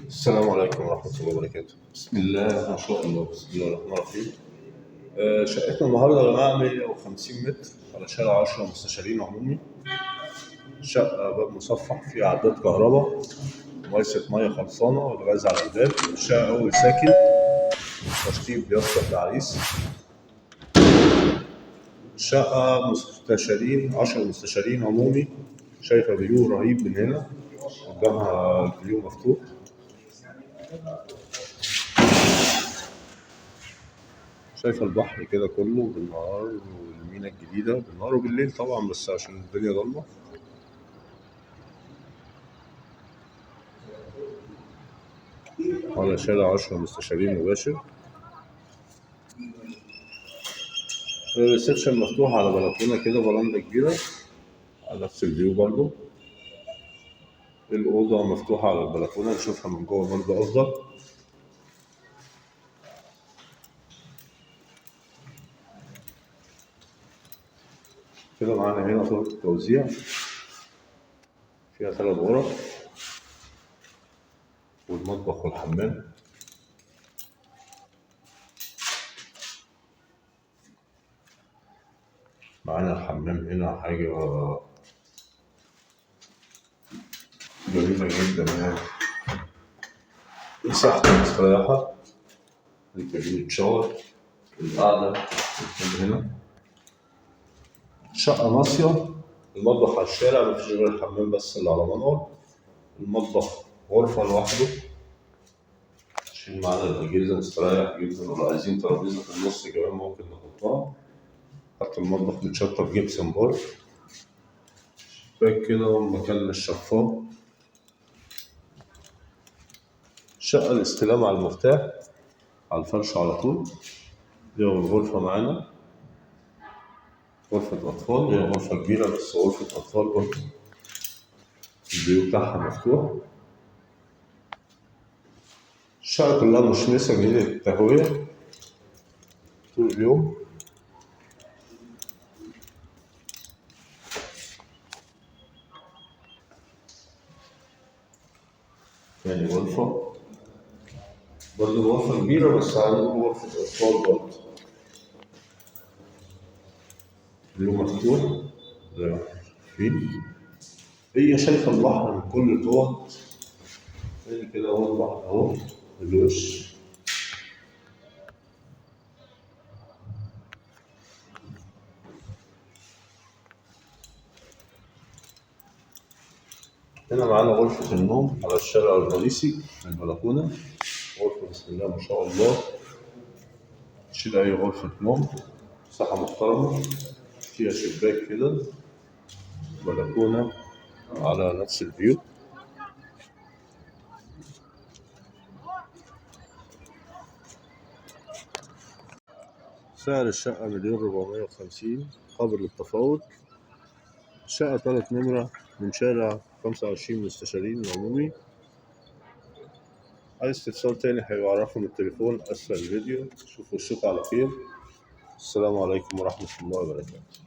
السلام عليكم ورحمة الله وبركاته. بسم الله ما شاء الله، بسم الله الرحمن الرحيم. شقتنا النهارده يا جماعة 150 متر على شارع 10 مستشارين عمومي. شقة باب مصفح فيها عداد كهرباء، مية مية خلصانة والغاز على الباب. شقة أول ساكن، تشطيب بيسطة العريس. شقة مستشارين 10 مستشارين عمومي. شايفة فيو رهيب من هنا، قدامها الفيو مفتوح. شايفة البحر كده كله بالنهار، والمينا الجديدة بالنهار وبالليل طبعا، بس عشان الدنيا ضلمة. على شارع 10 مستشارين مباشر. الريسبشن مفتوح على بلكونة كده، برندة كبيرة على نفس الفيو برضه. الأوضة مفتوحة على البلكونة، نشوفها من جوه برضه أفضل. كده معانا هنا غرفة التوزيع فيها 3 غرف والمطبخ والحمام. معانا الحمام هنا حاجة جميلة جدا يعني، مساحته مستريحة، الكابينة شاور، القعدة هنا. شقة ناصية، المطبخ على الشارع، مفيش غير الحمام بس اللي على منور. المطبخ غرفة لوحده، شيل معانا الأجهزة مستريح جدا، ولو عايزين ترابيزة في النص كمان ممكن نحطها. حتى المطبخ متشطب جبسن بورد، شباك كده ومكان للشفاط. شقة الاستلام على المفتاح على الفرش على طول. دي أول غرفة معانا، غرفة أطفال، هي غرفة كبيرة بس غرفة أطفال برضه. الفيو بتاعها مفتوح. الشقة كلها مشمسة جديدة التهوية طول اليوم. تاني غرفة برضه غرفة كبيرة بس عندهم غرفة أطفال برضه. الفيو مفتوح زي ما احنا شايفين. هي شايفة البحر من كل الأوض. زي كده هو البحر أهو الوش. هنا معانا غرفة النوم على الشارع الرئيسي من البلكونة. غرفة بسم الله ما شاء الله، تشيل أي غرفة نوم، مساحة محترمة، فيها شباك كده، بلكونة على نفس الفيو. سعر الشقة 1,450,000 قابل للتفاوض. الشقة 3 نمرة من شارع 25 مستشارين العمومي. عايز تتصل تاني هيبقى رقم التليفون أسفل الفيديو. شوفوا الشقة على خير. السلام عليكم ورحمة الله وبركاته.